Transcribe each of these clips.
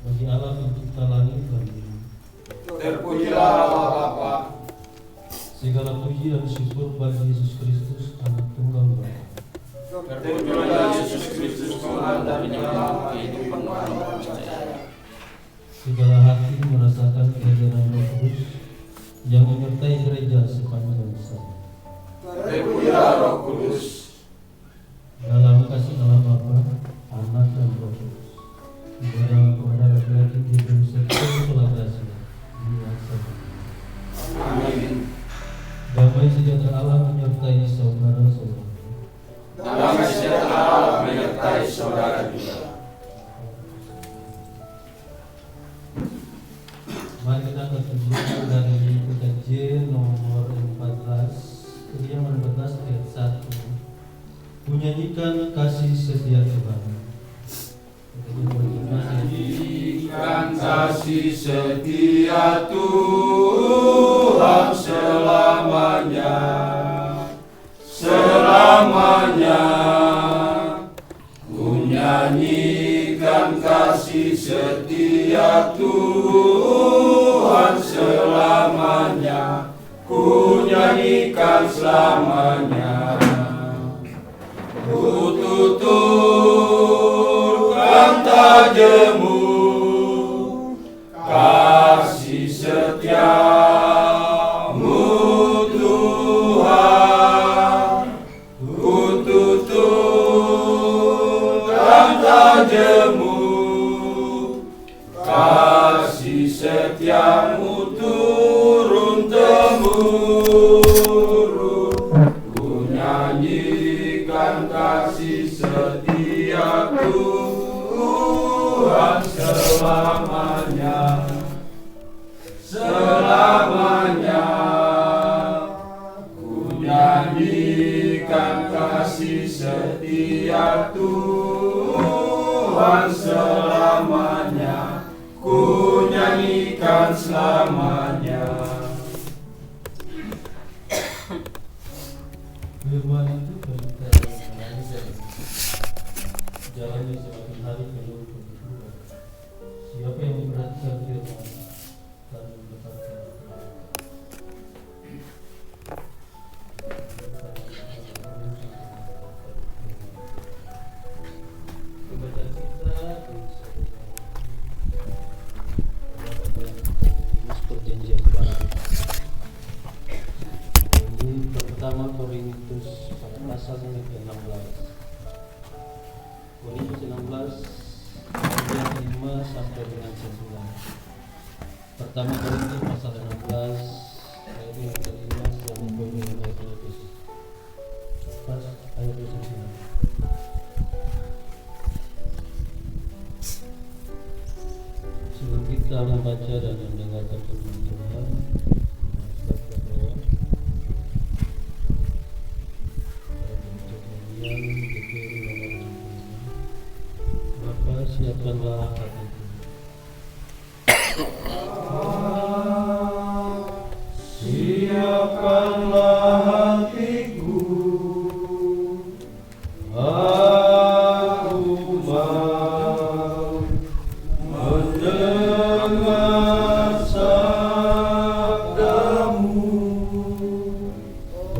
Bagi Allah pencipta langit dan bumi. Terpujilah Allah Bapa. Segala puji dan syukur bagi Yesus Kristus, Anak Tunggal Bapa. Terpujilah Yesus Kristus, Tuhan dan Juru kehidupan kami percaya. Segala hati merasakan kehadiran Roh Kudus yang menyertai gereja sepanjang zaman. Terpujilah Roh Kudus. Dalam kasih Allah Bapa, Anak dan Roh Kudus. Dalam kepada laki-laki diberi segala kasih di masa depan. Amin. Damai sejahtera Allah menyertai saudara-saudara. Damai sejahtera Allah menyertai saudara juga. Mari kita ketujuan dari PKJ nomor 14, Kejadian 14 ayat 1. Menyanyikan kasih setia Tuhan. Menyanyikan kasih setia Tuhan selamanya, selamanya. Ku nyanyikan kasih setia Tuhan selamanya, ku nyanyikan selamanya. Ku tuturkan tajemu kasih setiamu Tuhan. Ku tuturkan tajemu kasih setiamu turun temurun. Ku nyanyikan kasih setia Tuhan selamanya, selamanya. Ku nyanyikan kasih setia Tuhan selamanya, ku nyanyikan selamanya. Firman itu kita mengalami jalannya semakin hari penuh kebutuhan. Siapa yang memperhatikan firman dan mendapatkan Pembacaan kita Perjanjian Baru. Ini pertama Korintus pasal yang ke-16. Korintus 16 ayat 5 sampai dengan 9. Pertama Korintus pasal 16 ayat yang ke-5 sampai dengan ayat ayat 9. Sebelum kita membaca dan mendengarkan firman Tuhan, Bapa, siapkanlah hatiku. Siapkanlah hatiku, aku mau mendengar sabdamu.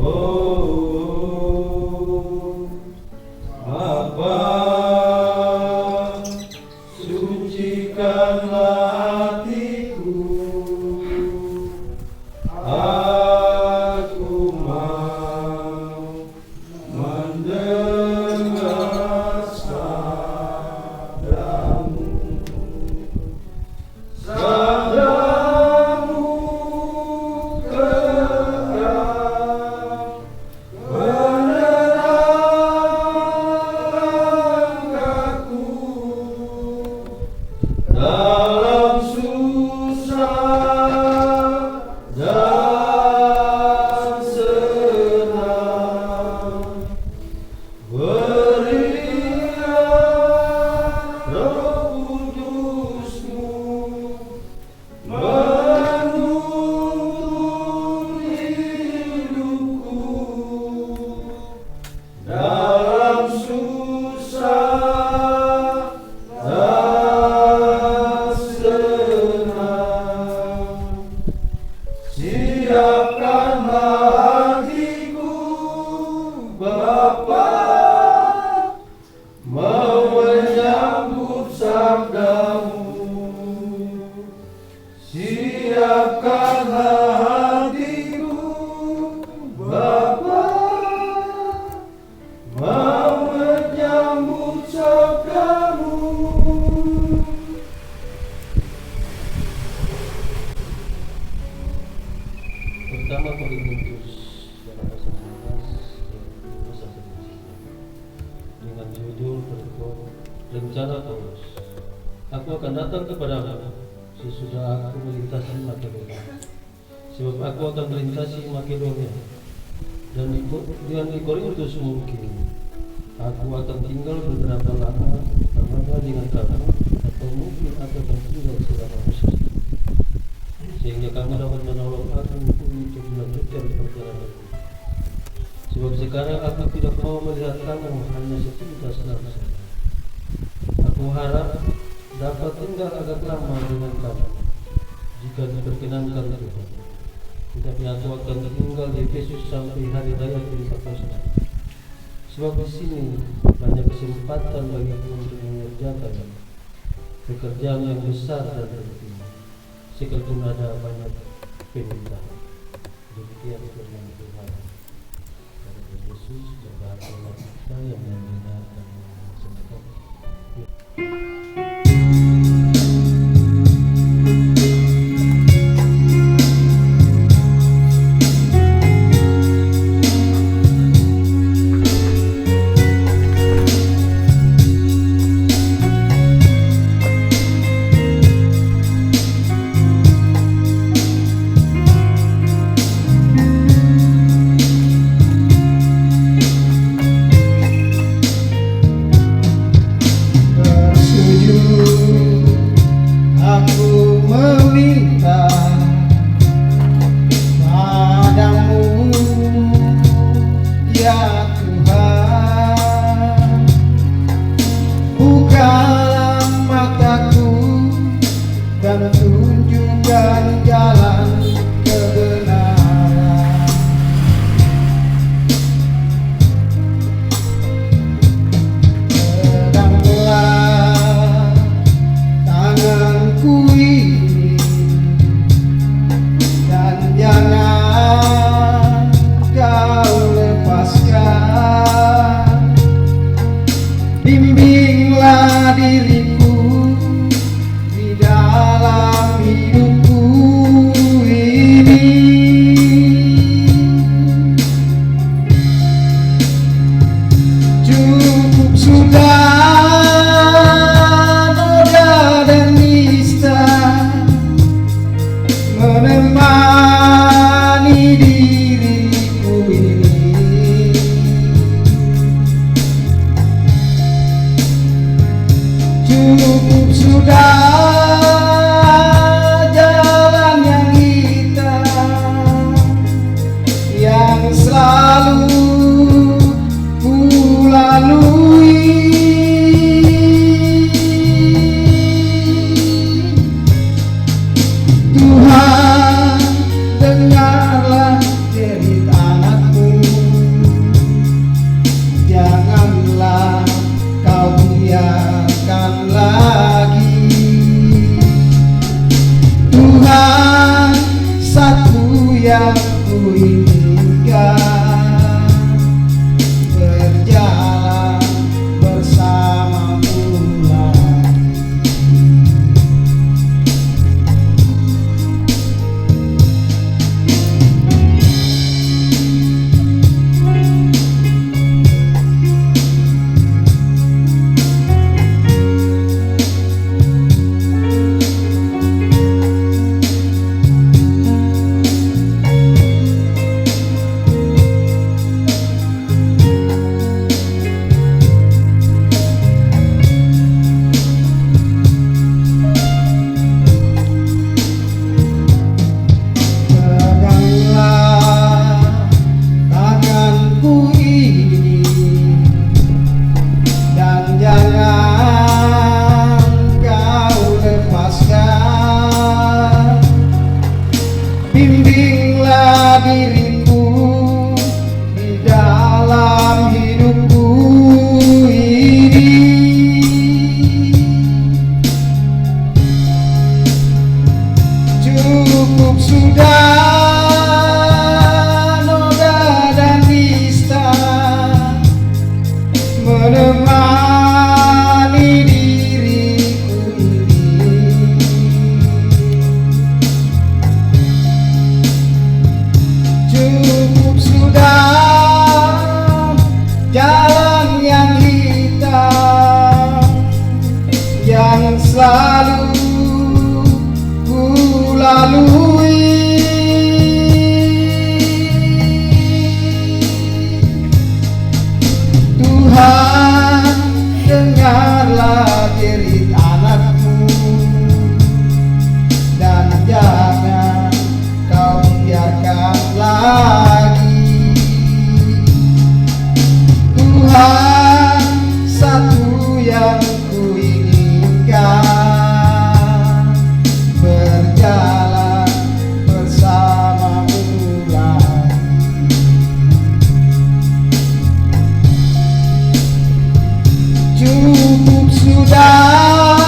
Oh, Bapa, sucikanlah hatiku, aku mau mendengar sabdamu. Sabdamu kekal, menerang aku dalam susah dan senang. Berilah Roh Kudus-Mu menuntun hidupku dalam susah dan datang kepadamu sesudah aku melintasi Makedonia, sebab aku akan melintasi Makedonia dan di Korintus mungkin aku akan tinggal beberapa lama dengan kamu, atau mungkin aku akan tinggal selama musim, sehingga kamu dapat menolong aku untuk melanjutkan perjalanan. Sebab sekarang aku tidak mau melihat kamu hanya sepintas saja. Aku harap dapat tinggal agak lama dengan kamu jika diperkenankan Tuhan. Tetapi aku akan tinggal di Efesus sampai hari raya Pentakosta. Sebab di sini banyak kesempatan bagiku untuk mengerjakan pekerjaan yang besar dan penting, sekalipun ada banyak penderitaan. Demikian firman Tuhan. Tuhan Yesus, berbahagialah kita yang mendengar dan melaksanakan. Bimbinglah diriku di dalam hidupku ini. Cukup sudah noda dan nista menemani diriku ini. Cukup sudah jalan yang hitam yang selalu ku lalui. Tuhan, dengarlah jerit anakmu, janganlah kau biarkan lagi. Tuhan, satu yang ku inginkan, berjalan bersamamu lagi. Bimbinglah diriku di dalam hidupku ini. Cukup sudah noda dan nista menemani diriku ini. lalui. Tuhan, dengarlah jerit anakmu, dan jangan kau biarkan lagi. Tuhan, satu yang kuinginkan, berjalan bersamamu lagi. Cukup sudah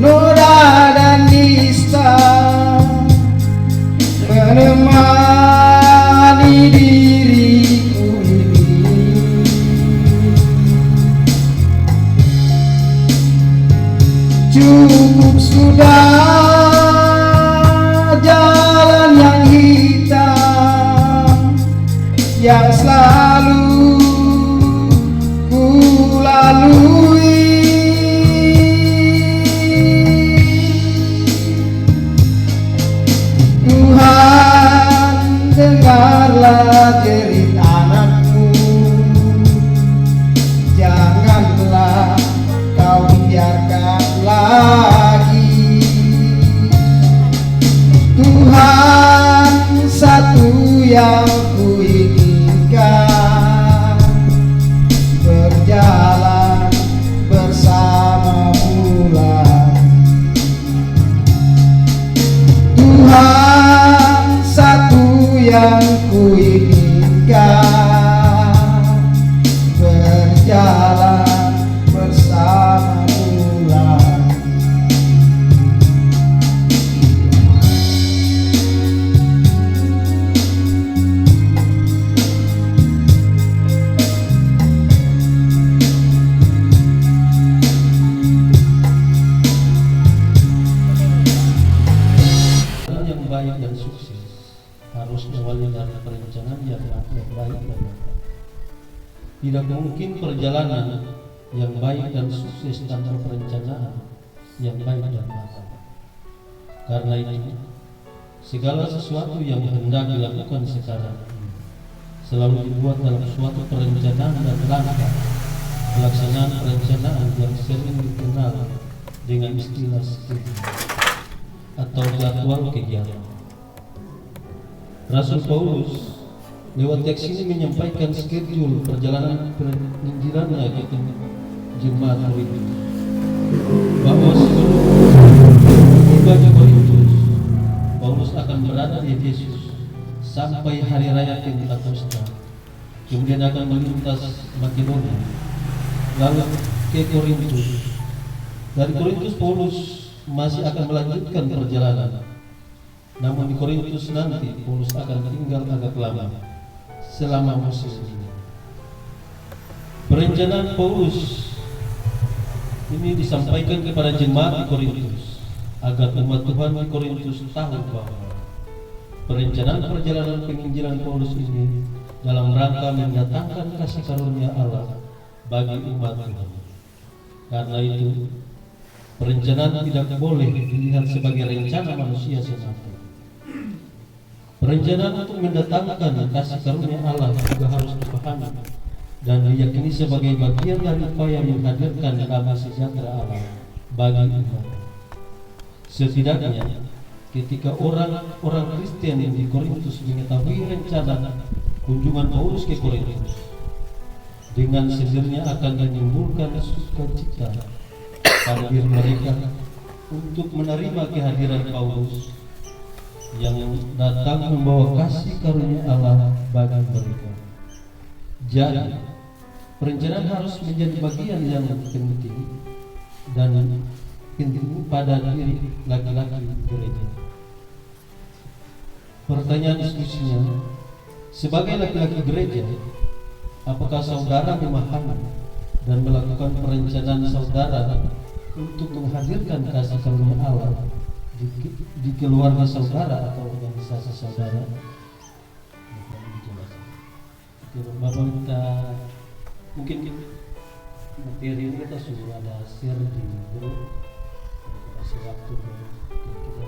noda dan nista menemani diriku ini. Cukup sudah jalan yang hitam yang selalu ku lalui. Tuhan, dengarlah jerit anakmu, janganlah kau biarkan lagi. Tuhan, satu yang kuinginkan, berjalan bersamamu lagi. Tuhan, satu yang kuinginkan, berjalan bersamamu lagi. Yang baik dan sukses harus awalnya dari perencanaan yang baik dan matang. Tidak mungkin perjalanan yang baik dan sukses tanpa perencanaan yang baik dan matang. Karena itu, segala sesuatu yang hendak dilakukan sekarang selalu dibuat dalam suatu perencanaan dan langkah pelaksanaan perencanaan yang sering dikenal dengan istilah schedule atau jadwal kegiatan. Rasul Paulus lewat teks ini menyampaikan schedule perjalanan penginjilannya ke jemaat Korintus, bahwa sebelum tiba di Korintus, Paulus akan berada di Efesus sampai hari raya Pentakosta, kemudian akan melintas Makedonia, lalu ke Korintus. Dari Korintus Paulus masih akan melanjutkan perjalanan. Namun di Korintus nanti Paulus akan tinggal agak lama selama musim ini. Perencanaan Paulus ini disampaikan kepada jemaat di Korintus agar umat Tuhan di Korintus tahu bahwa perencanaan perjalanan penginjilan Paulus ini dalam rangka mendatangkan kasih karunia Allah bagi umat Tuhan. Karena itu, perencanaan tidak boleh dilihat sebagai rencana manusia semata. Perencanaan untuk mendatangkan kasih karunia Allah juga harus dipahami dan diyakini sebagai bagian dari upaya menghadirkan damai sejahtera Allah bagi umat. Setidaknya, ketika orang Kristen yang di Korintus mengetahui rencana kunjungan Paulus ke Korintus, dengan sendirinya akan menimbulkan sukacita pada diri mereka untuk menerima kehadiran Paulus yang datang membawa kasih karunia Allah bagi mereka. Jadi, perencanaan harus menjadi bagian yang penting dan penting pada diri laki-laki gereja. Pertanyaan diskusinya, sebagai laki-laki gereja, apakah saudara memahami dan melakukan perencanaan saudara untuk menghadirkan kasih karunia Allah di keluarga saudara atau organisasi saudara? Bapak kita mungkin materi ini kita sudah ada share di grup, kasih waktu kita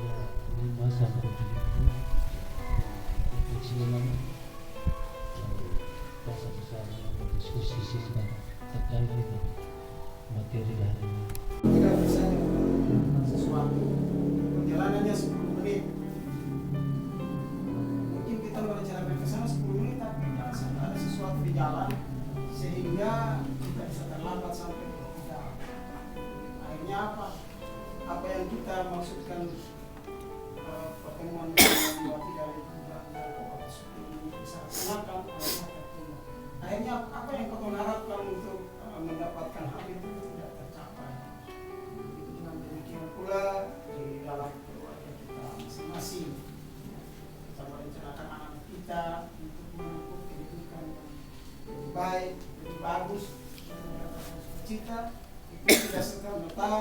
diskusi kita terkait dengan materi hari ini. Tidak bisa sesuatu perjalanannya 10 menit, mungkin kita merencanakan ke sana 10 menit tapi ada sesuatu di jalan sehingga kita bisa terlambat sampai ke kita. Akhirnya apa yang kita maksudkan pertemuan yang tidak pokok 10 menit bisa laksanakan akhirnya apa yang kau harapkan untuk mendapatkan hal itu tidak tercapai. Dengan demikian pula di dalam keluarga kita masing-masing, kita merencanakan anak kita untuk menempuh pendidikan yang lebih baik, lebih bagus, cita itu tidak serta-merta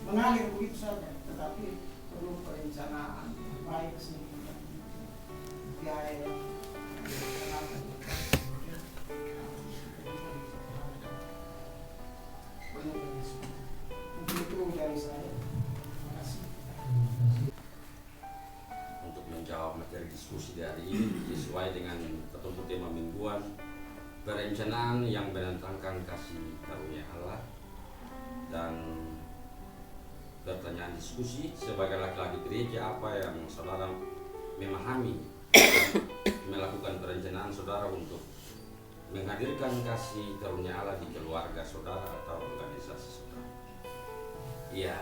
mengalir begitu saja, tetapi perlu perencanaan yang baik sehingga biaya yang direncanakan itu dari saya. Terima kasih. Untuk menjawab materi diskusi dari ini sesuai dengan ketemu tema mingguan, perencanaan yang menentangkan kasih karunia Allah, dan pertanyaan diskusi sebagai laki-laki gereja apa yang saudara memahami melakukan perencanaan saudara untuk menghadirkan kasih karunia Allah di keluarga saudara atau organisasi saudara. Ya,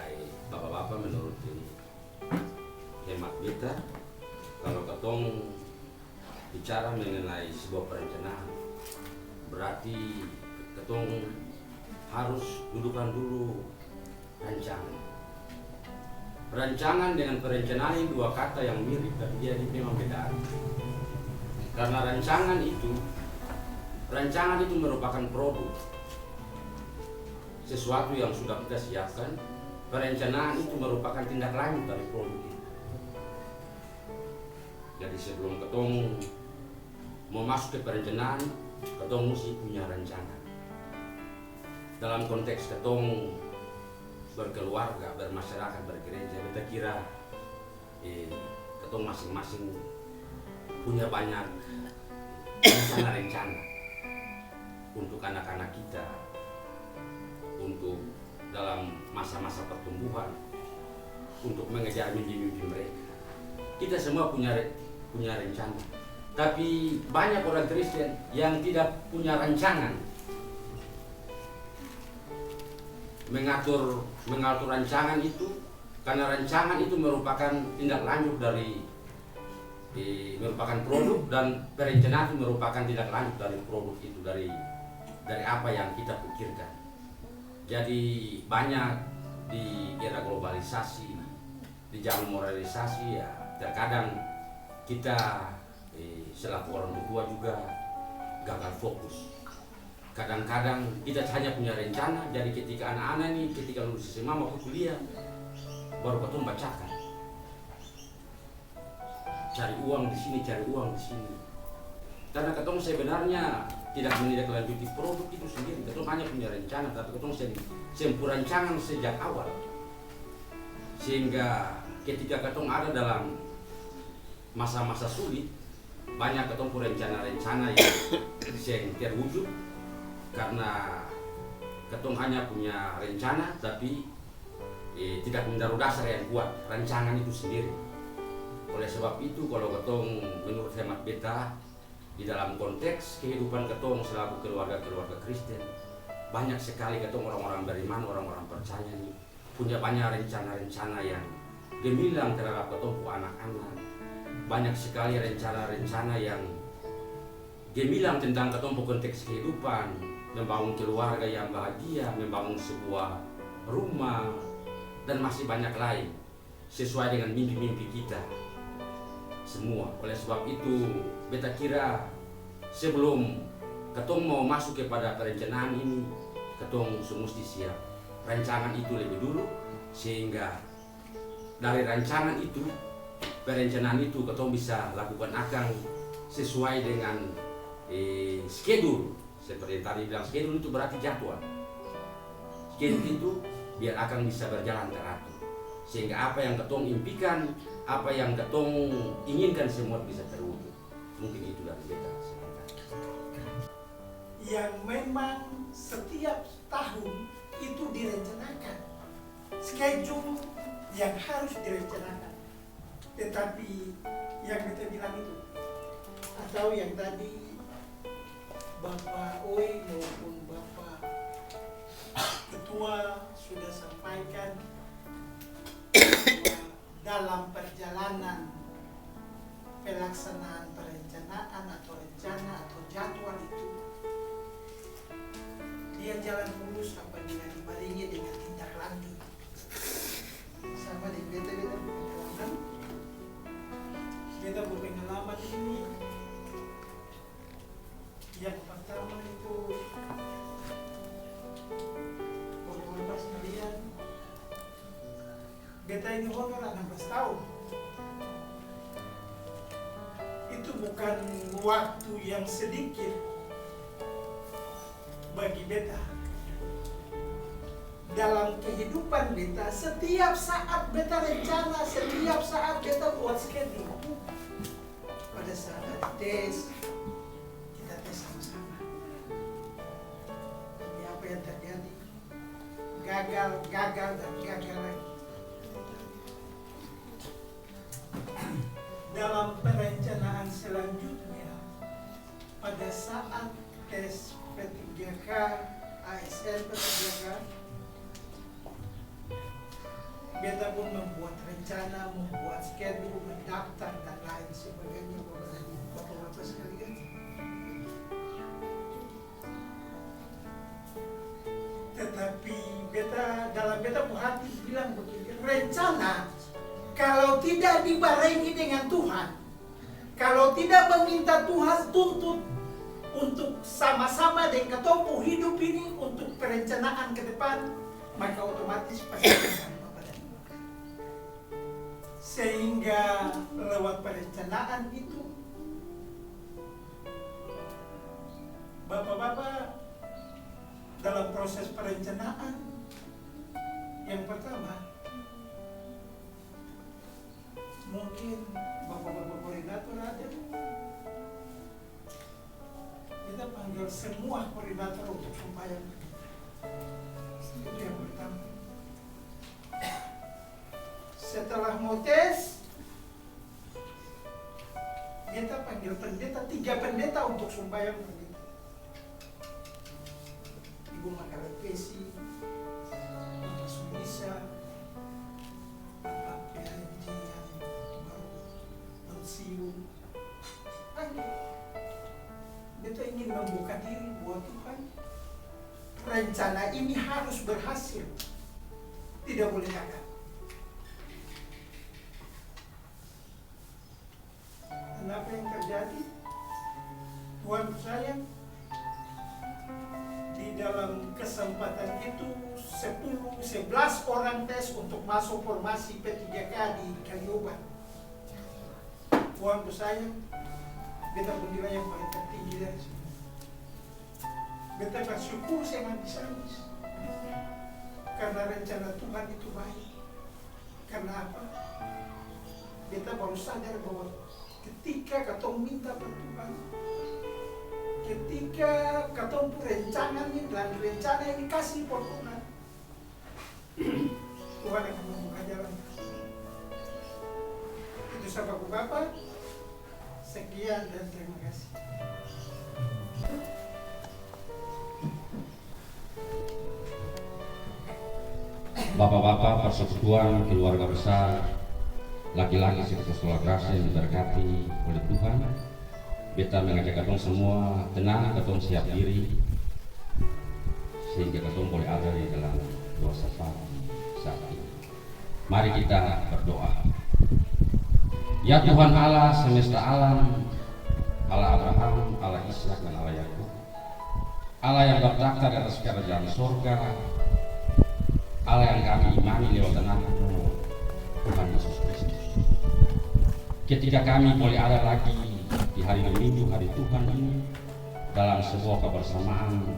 bapak-bapak menurut ini hemat kita, kalau ketong bicara mengenai sebuah perencanaan, berarti ketong harus dudukan dulu rancangan. Rancangan dengan perencanaan ini dua kata yang mirip, tapi dia memang beda. Karena rancangan itu merupakan produk, sesuatu yang sudah kita siapkan. Perencanaan itu merupakan tindak lanjut dari produk itu. Jadi sebelum ketong mau masuk ke perencanaan, ketong mesti punya rancangan. Dalam konteks ketong berkeluarga, bermasyarakat, bergereja, kita kira ketong masing-masing punya banyak rencana-rencana untuk anak-anak kita, untuk dalam masa-masa pertumbuhan, untuk mengejar mimpi-mimpi mereka. Kita semua punya rencana, tapi banyak orang Kristen yang tidak punya rancangan. Mengatur rancangan itu, karena rancangan itu merupakan tindak lanjut dari merupakan produk, dan perencanaan itu merupakan tindak lanjut dari produk itu, dari apa yang kita pikirkan. Jadi banyak di era globalisasi, di zaman moralisasi, ya terkadang kita selaku orang tua juga gagal fokus. Kadang-kadang kita hanya punya rencana, jadi ketika anak-anak ini ketika lulus SMA mau kuliah, baru ketemu bacakan. Cari uang di sini, cari uang di sini. Karena ketemu sebenarnya tidak menindaklanjuti produk itu sendiri. Ketemu hanya punya rencana, tapi ketemu sempu rancangan sejak awal. Sehingga ketika ketemu ada dalam masa-masa sulit, banyak ketemu rencana-rencana yang terwujud karena ketemu hanya punya rencana, tapi tidak menaruh dasar yang kuat rancangan itu sendiri. Oleh sebab itu, kalau ketong menurut hemat beta, di dalam konteks kehidupan ketong selaku keluarga Kristen, banyak sekali ketong orang-orang beriman, orang-orang percaya nih, punya banyak rencana-rencana yang gemilang terhadap ketong anak-anak. Banyak sekali rencana-rencana yang gemilang tentang ketong konteks kehidupan, membangun keluarga yang bahagia, membangun sebuah rumah, dan masih banyak lain sesuai dengan mimpi-mimpi kita semua. Oleh sebab itu, beta kira sebelum ketong mau masuk kepada perencanaan ini, ketong semesti siap rancangan itu lebih dulu, sehingga dari rancangan itu, perencanaan itu ketong bisa lakukan akan sesuai dengan schedule. Seperti tadi bilang, schedule itu berarti jadwal. Schedule itu biar akan bisa berjalan teratur, sehingga apa yang ketong impikan, apa yang ketong inginkan semua bisa terwujud. Mungkin itu dari beta. yang memang setiap tahun itu direncanakan, schedule yang harus direncanakan. Tetapi yang kita bilang itu, atau yang tadi Bapak Oi maupun Bapak Ketua sudah sampaikan, bahwa dalam perjalanan pelaksanaan perencanaan atau rencana atau jadwal itu, dia jalan mulus apabila dibarengi dengan tindak lanjut. Sama di beta berpengalaman, beta berpengalaman ini yang pertama itu bapak-bapak sekalian, beta ini honor 16 tahun. Itu bukan waktu yang sedikit bagi beta. Dalam kehidupan beta, setiap saat beta rencana, setiap saat beta buat schedule. Pada saat ada tes, kita tes sama-sama. Tapi apa yang terjadi? Gagal, dan gagal lagi. Dalam perencanaan selanjutnya, pada saat tes P3K, ASN P3K, beta pun membuat rencana, membuat schedule, mendaftar dan lain sebagainya, bapak-bapak sekalian. Tetapi dalam beta hati bilang begini, rencana kalau tidak dibarengi dengan Tuhan, kalau tidak meminta Tuhan tuntut untuk sama-sama dengan ketemu hidup ini untuk perencanaan ke depan, maka otomatis pasti akan bapak. Sehingga lewat perencanaan itu, bapak-bapak dalam proses perencanaan, yang pertama mungkin bapak-bapak koordinator ada, kita panggil semua koordinator untuk sembahyang. Itu yang pertama. Setelah mau tes, kita panggil pendeta, 3 pendeta untuk sembahyang pendeta. Ibu Makarai Pesi, Bapak Sumisa, Bapak PRJ yang baru pensiun. Kita ingin membuka diri buat Tuhan. Rencana ini harus berhasil, tidak boleh gagal. Kenapa yang terjadi? Tuhan sayang, di dalam kesempatan itu 11 orang tes untuk masuk formasi P3K di Kalioban. Tuhan sayang, beta menilai yang paling tertinggi dari semua. Beta bersyukur saya habis-habis, karena rencana Tuhan itu baik. Karena apa? Beta baru sadar bahwa ketika katong minta per Tuhan, ketika katong rencananya dan rencana yang dikasih per Tuhan, Tuhan akan membuka jalan. Itu sebab Bapak. Sekian dan terima kasih. Bapak-bapak persekutuan keluarga besar laki-laki sekolah Gracia yang diberkati oleh Tuhan, beta mengajak katong semua tenang, katong siap diri sehingga katong boleh ada di dalam doa safari saat ini. Mari kita berdoa. Ya Tuhan Allah semesta alam, Allah Abraham, Allah Ishak dan Allah Yakub, Allah yang bertakhta di atas kerajaan surga, Allah yang kami imani lewat anakmu Tuhan Yesus Kristus. Ketika kami boleh ada lagi di hari Minggu, hari Tuhan ini, dalam sebuah kebersamaan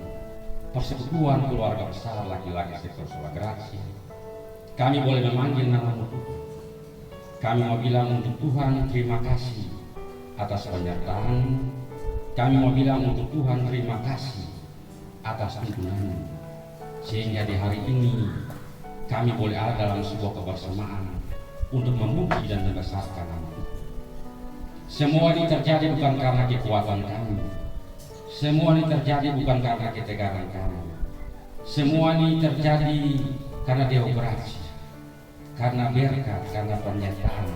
persekutuan keluarga besar laki-laki sektor Sola Gracia, kami boleh memanggil nama-Mu Tuhan. Kami mau bilang untuk Tuhan terima kasih atas penyertaan, kami mau bilang untuk Tuhan terima kasih atas tuntunan, sehingga di hari ini kami boleh ada dalam sebuah kebersamaan untuk memuji dan membesarkan nama Tuhan. Semua ini terjadi bukan karena kekuatan kami, semua ini terjadi bukan karena ketegaran kami, semua ini terjadi karena Dia operasi, karena berkat, karena penyertaan,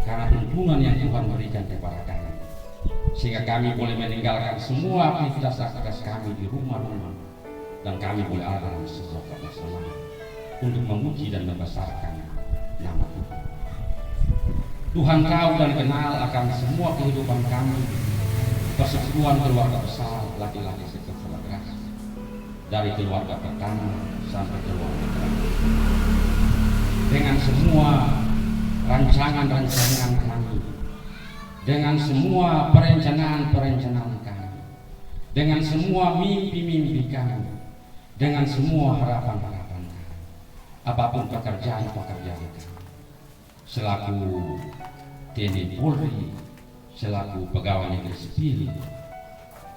karena tuntunan yang Tuhan berikan kepada kami, sehingga kami boleh meninggalkan semua aktivitas kami di rumah-rumah dan kami boleh ada dalam sebuah kebersamaan untuk memuji dan membesarkan nama Tuhan. Tuhan tahu dan kenal akan semua kehidupan kami, persekutuan keluarga besar laki-laki sekelas gerasi, dari keluarga pertama sampai keluarga terakhir, dengan semua rancangan-rancangan kami, dengan semua perencanaan-perencanaan kami, dengan semua mimpi-mimpi kami, dengan semua harapan-harapan kami, apapun pekerjaan-pekerjaan kami, selaku TNI Polri, selaku pegawai negeri sipil,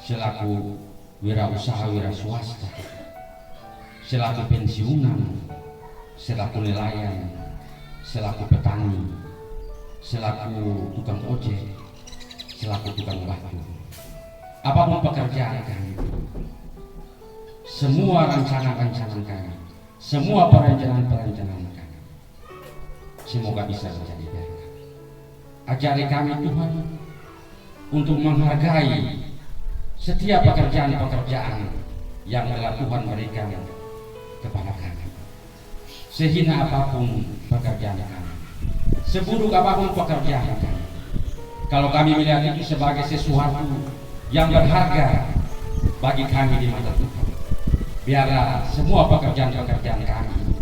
selaku wirausaha wira swasta, selaku pensiunan, selaku nelayan, selaku petani, selaku tukang ojek, selaku tukang batu, apapun pekerjaan kami, semua rancangan-rancangan kami, semua perencanaan-perencanaan kami, semoga bisa menjadi berkat. Ajari kami Tuhan untuk menghargai setiap pekerjaan-pekerjaan yang telah Tuhan berikan kepada kami, sehina apapun pekerjaan kami, seburuk apapun pekerjaan kami, kalau kami melihat itu sebagai sesuatu yang berharga bagi kami di mata Tuhan, biarlah semua pekerjaan-pekerjaan kami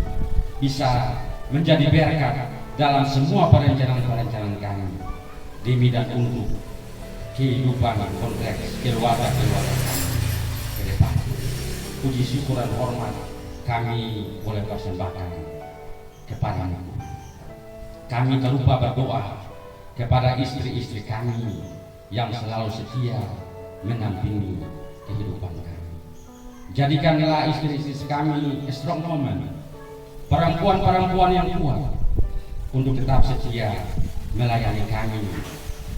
bisa menjadi berkat dalam semua perencanaan-perencanaan kami di bidang untuk kehidupan kompleks keluarga-keluarga kami ke depan. Puji syukur dan hormat kami boleh persembahkan kepada-Mu. Kami tak lupa berdoa kepada istri-istri kami yang selalu setia mendampingi kehidupan kami. Jadikanlah istri-istri kami a strong woman, perempuan-perempuan yang kuat untuk tetap setia melayani kami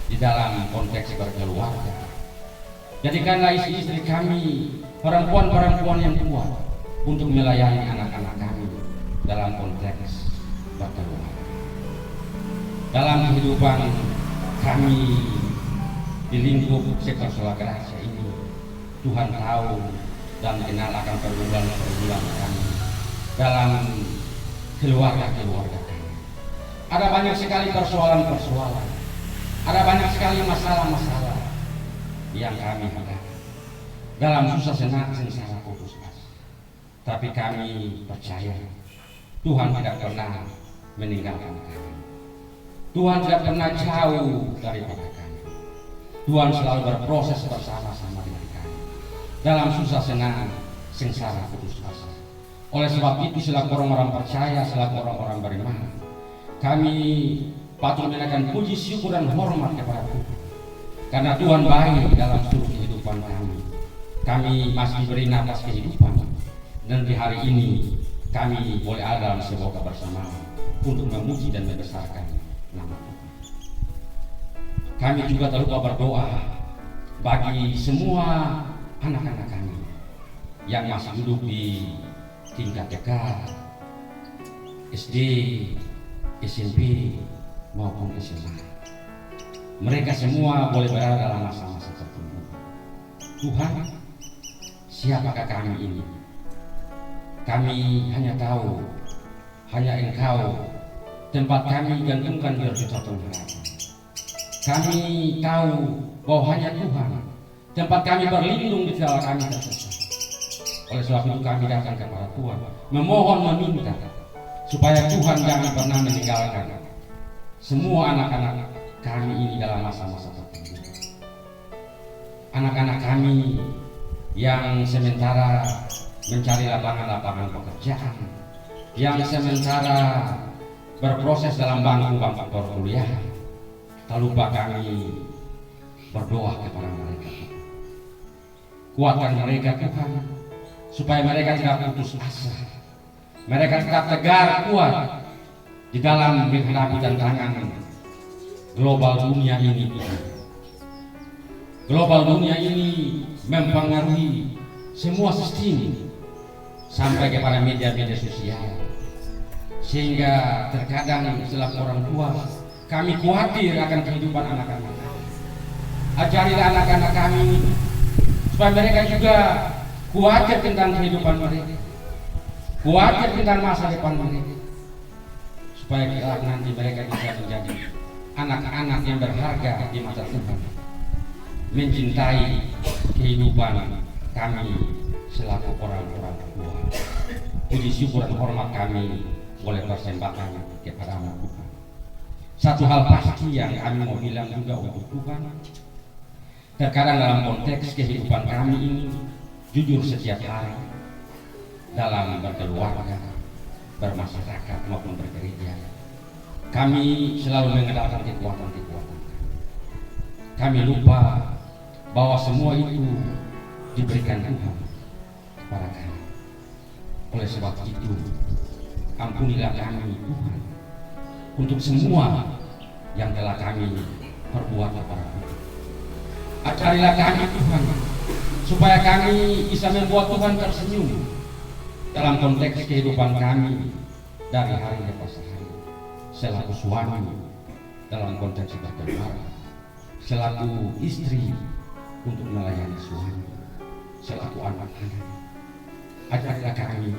di dalam konteks berkeluarga. Jadikanlah istri-istri kami perempuan-perempuan yang kuat untuk melayani anak-anak kami dalam konteks berkeluarga. Dalam kehidupan kami di lingkup sektor Solagracia ini, Tuhan tahu dan kenal akan pergumulan kami dalam keluarga-keluarga kami. Ada banyak sekali persoalan-persoalan, ada banyak sekali masalah-masalah yang kami hadapi dalam susah senang sengsara putus asa. Tapi kami percaya Tuhan tidak pernah meninggalkan kami. Tuhan tidak pernah jauh daripada kami. Tuhan selalu berproses bersama-sama dengan kami dalam susah senang sengsara putus asa. Oleh sebab itu, selaku orang-orang percaya, selaku orang-orang beriman, kami patut menaikkan puji syukur dan hormat kepada Tuhan, karena Tuhan baik dalam seluruh kehidupan kami. Kami masih diberi nafas kehidupan, dan di hari ini kami boleh ada dalam sebuah kebersamaan untuk memuji dan membesarkan nama Tuhan. Kami juga tak lupa berdoa bagi semua anak-anak kami yang masih duduk di tingkat TK, SD, SMP maupun SMA. Mereka semua boleh berada dalam masa-masa tertentu. Tuhan, siapakah kami ini? Kami hanya tahu, hanya Engkau tempat kami gantungkan berjuta-juta harapan. Kami tahu bahwa hanya Tuhan tempat kami berlindung di dalam kami tersesat. Oleh sebab itu kami datang kepada Tuhan, memohon, meminta supaya Tuhan jangan pernah meninggalkan semua anak-anak kami ini dalam masa-masa tertentu. Anak-anak kami yang sementara mencari lapangan-lapangan pekerjaan, yang sementara berproses dalam bangku-bangku perkuliahan, tak lupa kami berdoa kepada mereka. Kuatkan mereka Tuhan, supaya mereka tidak putus asa. Mereka tetap tegar kuat di dalam menghadapi tantangan global dunia ini. Global dunia ini mempengaruhi semua sistem sampai kepada media-media sosial, sehingga terkadang selaku orang tua kami khawatir akan kehidupan anak-anak. Ajarilah anak-anak kami supaya mereka juga khawatir tentang kehidupan mereka, khawatir tentang masa depan mereka, supaya kelak nanti mereka bisa menjadi anak-anak yang berharga di mata Tuhan, mencintai kehidupan kami selaku orang-orang tua. Puji syukur dan hormat kami boleh persembahkan kepada Tuhan. Satu hal pasti yang kami mau bilang juga untuk Tuhan, terkadang dalam konteks kehidupan kami ini, jujur setiap hari dalam berkeluarga, bermasyarakat maupun bergereja, kami selalu mengandalkan kekuatan-kekuatan. Kami lupa bahwa semua itu diberikan Tuhan kepada kami. Oleh sebab itu, ampunilah kami Tuhan untuk semua yang telah kami perbuat kepada Tuhan. Ajarilah kami Tuhan supaya kami bisa membuat Tuhan tersenyum dalam konteks kehidupan kami dari hari ke hari, selaku suami dalam konteks berkeluarga, selaku istri untuk melayani suami, selaku anak-anak. Ajarilah kami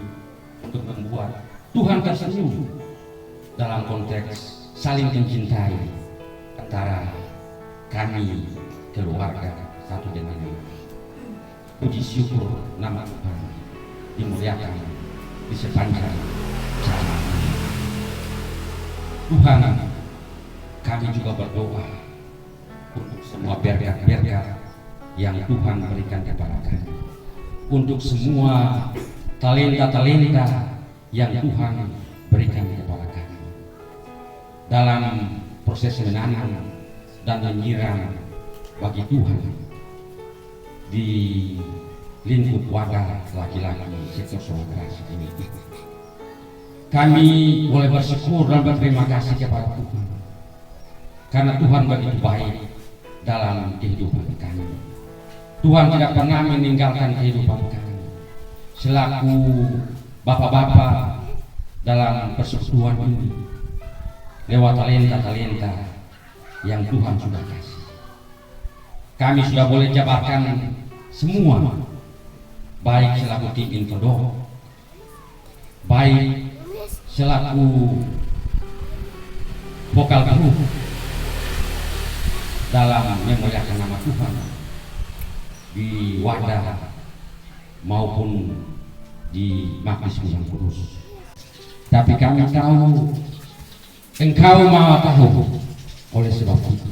untuk membuat Tuhan tersenyum dalam konteks saling mencintai antara kami keluarga satu dengan yang lain. Puji syukur nama Tuhan dimuliakan di sepanjang jalan. Tuhan, kami juga berdoa untuk semua berkat-berkat yang Tuhan berikan kepada kami, untuk semua talenta-talenta yang Tuhan berikan kepada kami dalam proses menanam dan menyiram bagi Tuhan di lingkup wadah laki-laki sektor Solograsi ini. Kami boleh bersyukur dan berterima kasih kepada Tuhan karena Tuhan begitu baik dalam kehidupan kami. Tuhan tidak pernah meninggalkan kehidupan kami selaku bapak-bapak dalam persekutuan ini lewat talenta-talenta yang Tuhan sudah kasih. Kami sudah boleh jabarkan semua, baik selaku tim Infodo, baik selaku vokal grup dalam memuliakan nama Tuhan di wadah maupun di Majelis Pujian Kudus. Tapi kami tahu Engkau Maha Tahu. Oleh sebab itu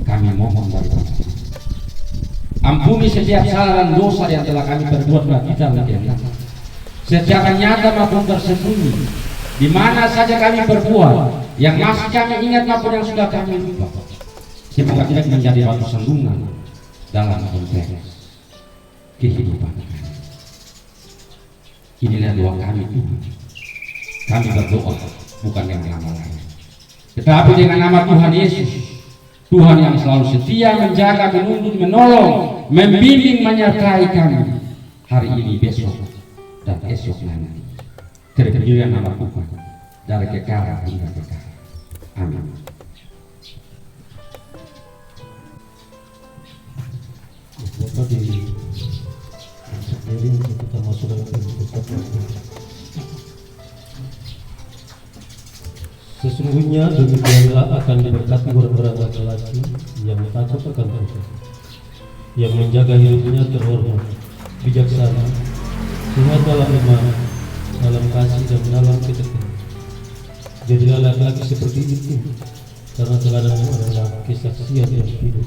kami mohon dari Tuhan, ampuni setiap salah dan dosa yang telah kami perbuat bagi kita menjadi secara nyata maupun tersembunyi, di mana saja kami berbuat, yang masih kami ingat maupun yang sudah kami lupa. Semoga tidak menjadi batu sandungan dalam konteks kehidupan kami. Inilah doa kami Tuhan. Kami berdoa bukan dengan nama lain, tetapi dengan nama Tuhan Yesus, Tuhan yang selalu setia menjaga, menuntun, menolong, membimbing, menyertai kami hari ini, besok, dan esok nanti. Terpujilah nama Tuhan dari kekal hingga kekal. Amin. Bapak di sendiri kita masuk dalam kehidupan. Sesungguhnya demikianlah akan diberkati orang-orang laki-laki yang takut akan Tuhan, yang menjaga hidupnya terhormat, bijaksana, sehingga dalam iman, dalam kasih dan dalam ketekunan. Jadilah laki-laki seperti itu, karena teladannya adalah kesaksian yang hidup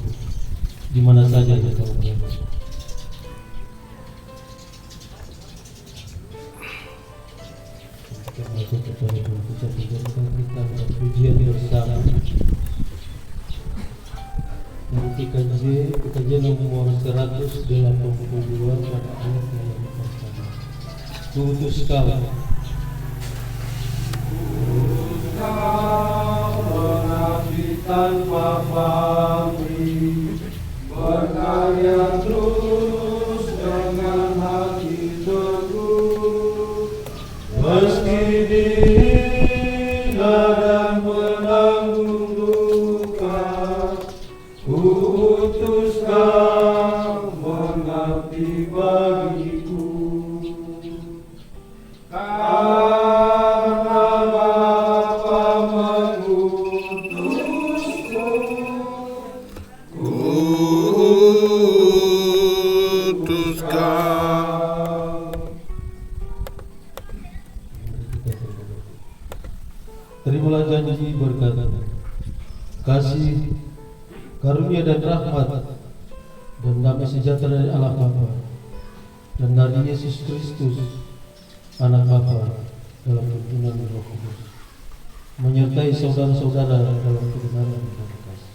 di mana saja ia tahu berada. Kita masuk kepada pujian kita dan pujian bersama. Kekajian nomor 182 pada ayat yang pertama. Tutus kau tanpa pamrih, berkarya terus dengan hati teguh, meski dihina dan menanggung duka, ku utus kau mengabdi bagiku. Karena Bapa mengutusku, Kutus kau. Terimalah janji berkat, kasih, karunia dan rahmat dan damai sejahtera dari Allah Bapa dan dari Yesus Kristus Anak Bapa dalam tuntunan Roh Kudus, menyertai saudara-saudara dalam kebenaran dan kasih.